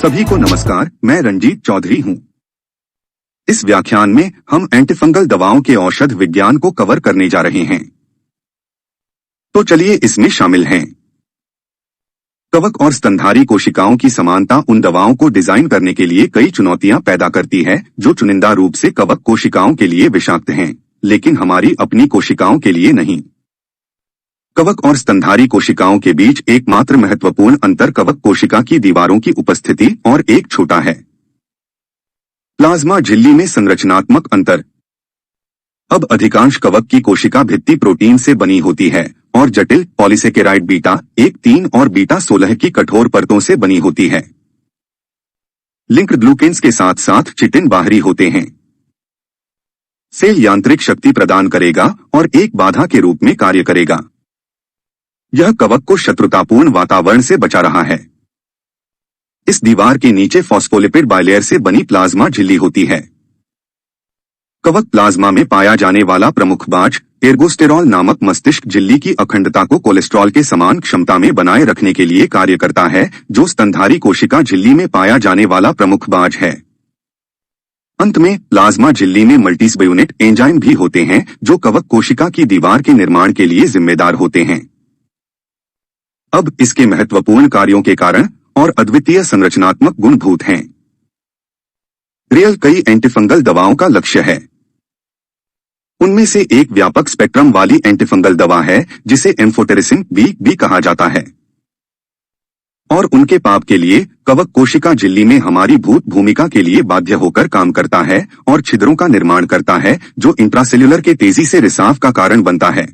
सभी को नमस्कार, मैं रंजीत चौधरी हूँ। इस व्याख्यान में हम एंटीफंगल दवाओं के औषध विज्ञान को कवर करने जा रहे हैं। तो चलिए इसमें शामिल हैं। कवक और स्तनधारी कोशिकाओं की समानता उन दवाओं को डिजाइन करने के लिए कई चुनौतियां पैदा करती है जो चुनिंदा रूप से कवक कोशिकाओं के लिए विषाक्त हैं, लेकिन हमारी अपनी कोशिकाओं के लिए नहीं। कवक और स्तनधारी कोशिकाओं के बीच एकमात्र महत्वपूर्ण अंतर कवक कोशिका की दीवारों की उपस्थिति और एक छोटा है प्लाज्मा झिल्ली में संरचनात्मक अंतर। अब अधिकांश कवक की कोशिका भित्ति प्रोटीन से बनी होती है और जटिल पॉलीसेकेराइड बीटा 1-3 और बीटा 16 की कठोर परतों से बनी होती है। लिंक्ड ग्लूकेन्स के साथ साथ चिटिन बाहरी होते हैं। सेल यांत्रिक शक्ति प्रदान करेगा और एक बाधा के रूप में कार्य करेगा। यह कवक को शत्रुतापूर्ण वातावरण से बचा रहा है। इस दीवार के नीचे फॉस्फोलिपिड बाइलेयर से बनी प्लाज्मा झिल्ली होती है। कवक प्लाज्मा में पाया जाने वाला प्रमुख बाज एर्गोस्टेरॉल नामक मस्तिष्क झिल्ली की अखंडता को कोलेस्ट्रॉल के समान क्षमता में बनाए रखने के लिए कार्य करता है, जो स्तनधारी कोशिका झिल्ली में पाया जाने वाला प्रमुख बाज है। अंत में प्लाज्मा झिल्ली में मल्टीस्बयूनिट एंजाइम भी होते हैं जो कवक कोशिका की दीवार के निर्माण के लिए जिम्मेदार होते हैं। अब इसके महत्वपूर्ण कार्यों के कारण और अद्वितीय संरचनात्मक गुणभूत हैं। रियल कई एंटीफंगल दवाओं का लक्ष्य है। उनमें से एक व्यापक स्पेक्ट्रम वाली एंटीफंगल दवा है जिसे एम्फोटेरिसिन बी भी कहा जाता है, और उनके पाप के लिए कवक कोशिका झिल्ली में हमारी भूत भूमिका के लिए बाध्य होकर काम करता है और छिद्रों का निर्माण करता है जो इंट्रासेल्युलर के तेजी से रिसाव का कारण बनता है।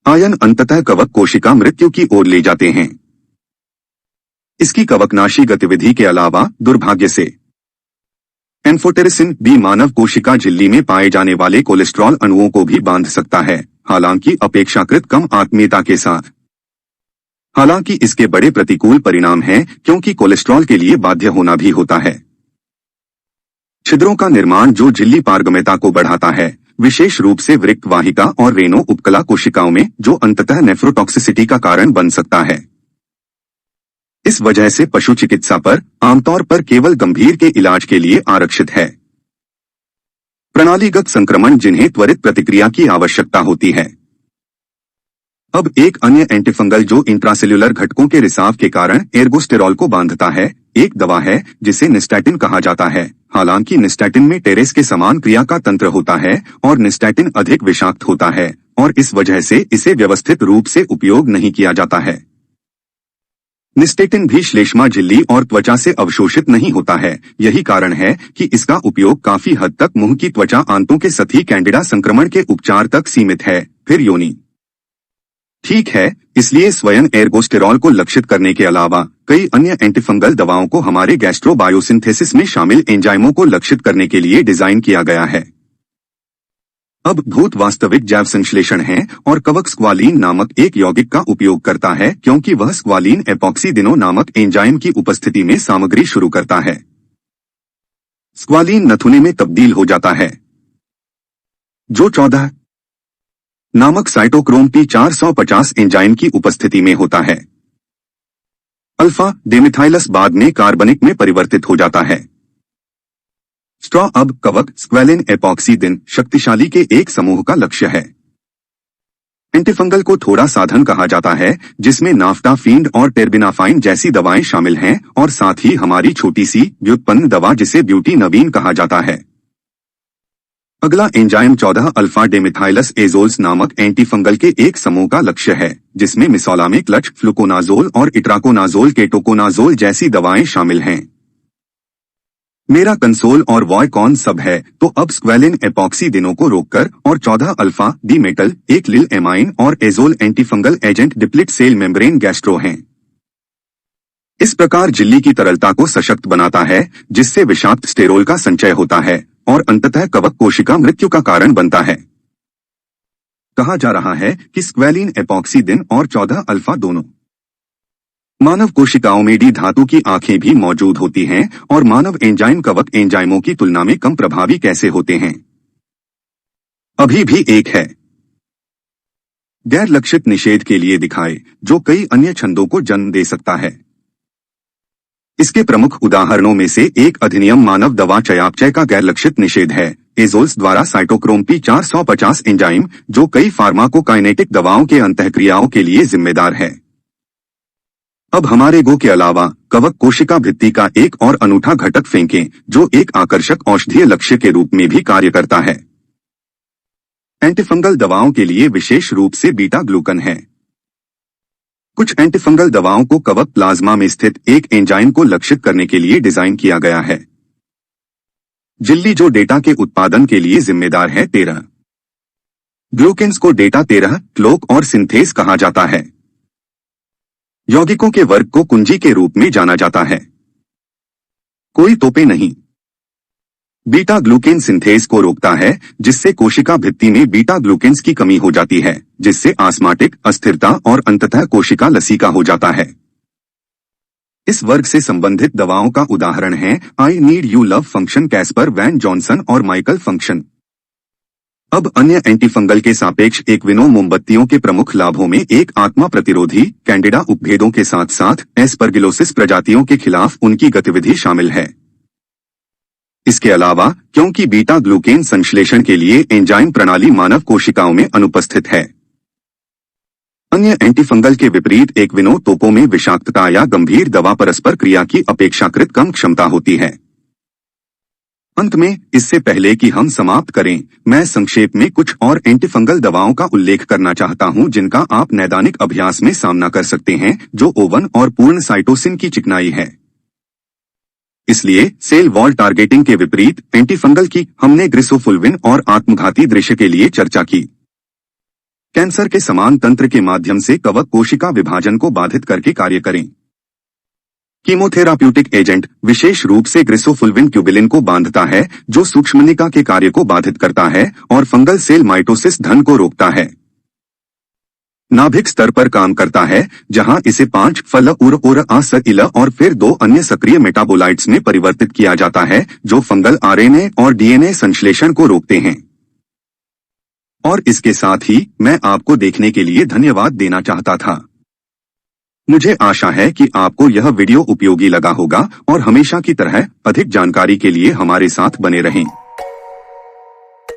आयन अंततः कवक कोशिका मृत्यु की ओर ले जाते हैं। इसकी कवकनाशी गतिविधि के अलावा दुर्भाग्य से एम्फोटेरिसिन बी मानव कोशिका झिल्ली में पाए जाने वाले कोलेस्ट्रॉल अणुओं को भी बांध सकता है, हालांकि अपेक्षाकृत कम आत्मीयता के साथ। हालांकि इसके बड़े प्रतिकूल परिणाम हैं क्योंकि कोलेस्ट्रॉल के लिए बाध्य होना भी होता है। छिद्रों का निर्माण जो झिल्ली पारगम्यता को बढ़ाता है, विशेष रूप से वृक्क वाहिका और रेनो उपकला कोशिकाओं में, जो अंततः नेफ्रोटॉक्सिसिटी का कारण बन सकता है। इस वजह से पशु चिकित्सा पर आमतौर पर केवल गंभीर के इलाज के लिए आरक्षित है। प्रणालीगत संक्रमण जिन्हें त्वरित प्रतिक्रिया की आवश्यकता होती है। अब एक अन्य एंटीफंगल जो इंट्रासेल्युलर घटकों के रिसाव के कारण एर्गोस्टेरॉल को बांधता है, एक दवा है जिसे निस्टैटिन कहा जाता है। हालांकि निस्टैटिन में टेरेस के समान क्रिया का तंत्र होता है और निस्टैटिन अधिक विषाक्त होता है और इस वजह से इसे व्यवस्थित रूप से उपयोग नहीं किया जाता है। निस्टैटिन भी श्लेष्मा झिल्ली और त्वचा से अवशोषित नहीं होता है। यही कारण है कि इसका उपयोग काफी हद तक मुंह की त्वचा आंतों के सतही कैंडिडा संक्रमण के उपचार तक सीमित है, फिर योनि। ठीक है, इसलिए स्वयं एर्गोस्टेरॉल को लक्षित करने के अलावा कई अन्य एंटीफंगल दवाओं को हमारे गैस्ट्रोबायोसिंथेसिस में शामिल एंजाइमों को लक्षित करने के लिए डिजाइन किया गया है। अब भूत वास्तविक जैव संश्लेषण है और कवक स्क्वालीन नामक एक यौगिक का उपयोग करता है क्योंकि वह स्क्वालीन एपॉक्सीदिनो नामक एंजाइम की उपस्थिति में सामग्री शुरू करता है। स्क्वालीन नथुने में तब्दील हो जाता है जो 14 नामक साइटोक्रोम P450 एंजाइम की उपस्थिति में होता है। अल्फा डेमिथाइलस बाद में कार्बनिक में परिवर्तित हो जाता है। स्ट्रॉ अब कवक स्क्वैलिन एपॉक्सीदिन शक्तिशाली के एक समूह का लक्ष्य है। एंटीफंगल को थोड़ा साधन कहा जाता है जिसमें नाफ्टाफीन और टेर्बिनाफाइन जैसी दवाएं शामिल हैं और साथ ही हमारी छोटी सी व्युत्पन्न दवा जिसे ब्यूटी नवीन कहा जाता है। अगला एंजाइम 14 अल्फा डेमिथाइलस एजोल्स नामक एंटीफंगल के एक समूह का लक्ष्य है जिसमें मिसोलामिक क्लच, फ्लुकोनाजोल और इट्राकोनाजोल केटोकोनाजोल जैसी दवाएं शामिल हैं। मेरा कंसोल और वॉय कौन सब है, तो अब स्क्वैलिन एपॉक्सीदिनो को रोककर और 14 अल्फा डी मेटल, एक लिल एमाइन और azole antifungal agent deplete cell membrane गैस्ट्रो हैं। इस प्रकार झिल्ली की तरलता को सशक्त बनाता है जिससे विषाक्त स्टेरोल का संचय होता है और अंततः कवक कोशिका मृत्यु का कारण बनता है। कहा जा रहा है कि स्क्वैलिन एपॉक्सीदिन और 14 अल्फा दोनों मानव कोशिकाओं में डी धातु की आंखें भी मौजूद होती हैं और मानव एंजाइम कवक एंजाइमों की तुलना में कम प्रभावी कैसे होते हैं। अभी भी एक है। गैर लक्षित निषेध के लिए दिखाए जो कई अन्य छंदों को जन्म दे सकता है। इसके प्रमुख उदाहरणों में से एक अधिनियम मानव दवा चयापचय का गैर लक्षित निषेध है, एजोल्स द्वारा साइटोक्रोम P450 एंजाइम, जो कई फार्माकोकाइनेटिक दवाओं के अंतःक्रियाओं के लिए जिम्मेदार है। अब हमारे गो के अलावा कवक कोशिका भित्ति का एक और अनूठा घटक फेंकें, जो एक आकर्षक औषधीय लक्ष्य के रूप में भी कार्य करता है। एंटीफंगल दवाओं के लिए विशेष रूप से बीटा ग्लूकन है। कुछ एंटीफंगल दवाओं को कवक प्लाज्मा में स्थित एक एंजाइम को लक्षित करने के लिए डिजाइन किया गया है। झिल्ली जो डेटा के उत्पादन के लिए जिम्मेदार है 13 ग्लूकेन्स को डेटा 13 क्लोक और सिंथेस कहा जाता है। यौगिकों के वर्ग को कुंजी के रूप में जाना जाता है। कोई तोपे नहीं। बीटा ग्लूकेन सिंथेस को रोकता है, जिससे कोशिका भित्ति में बीटा ग्लूकेन्स की कमी हो जाती है, जिससे आस्माटिक अस्थिरता और अंततः कोशिका लसीका हो जाता है। इस वर्ग से संबंधित दवाओं का उदाहरण है आई नीड यू लव फंक्शन, कैस्पर वैन जॉनसन और माइकल फंक्शन। अब अन्य एंटीफंगल के सापेक्ष एक्विनो मोमबत्तियों के प्रमुख लाभों में एक आत्मा प्रतिरोधी कैंडिडा उपभेदों के साथ साथ एस्परगिलोसिस प्रजातियों के खिलाफ उनकी गतिविधि शामिल है। इसके अलावा क्योंकि बीटा ग्लूकेन संश्लेषण के लिए एंजाइम प्रणाली मानव कोशिकाओं में अनुपस्थित है। अन्य एंटीफंगल के विपरीत एक्विनो तोपों में विषाक्तता या गंभीर दवा परस्पर क्रिया की अपेक्षाकृत कम क्षमता होती है। अंत में, इससे पहले कि हम समाप्त करें, मैं संक्षेप में कुछ और एंटीफंगल दवाओं का उल्लेख करना चाहता हूं जिनका आप नैदानिक अभ्यास में सामना कर सकते हैं, जो ओवन और पूर्ण साइटोसिन की चिकनाई है। इसलिए सेल वॉल टारगेटिंग के विपरीत एंटीफंगल की हमने ग्रिसोफुल्विन और आत्मघाती दृश्य के लिए चर्चा की। कैंसर के समान तंत्र के माध्यम से कवक कोशिका विभाजन को बाधित करके कार्य करें। कीमोथेराप्यूटिक एजेंट विशेष रूप से ग्रिसोफुल्विन ट्यूबिलिन को बांधता है, जो सूक्ष्मनिका के कार्य को बाधित करता है और फंगल सेल माइटोसिस धन को रोकता है। नाभिक स्तर पर काम करता है, जहां इसे 5 फल उर इल और फिर 2 अन्य सक्रिय मेटाबोलाइट्स में परिवर्तित किया जाता है, जो फंगल आरएनए और डीएनए संश्लेषण को रोकते हैं। और इसके साथ ही मैं आपको देखने के लिए धन्यवाद देना चाहता था। मुझे आशा है कि आपको यह वीडियो उपयोगी लगा होगा और हमेशा की तरह अधिक जानकारी के लिए हमारे साथ बने रहें।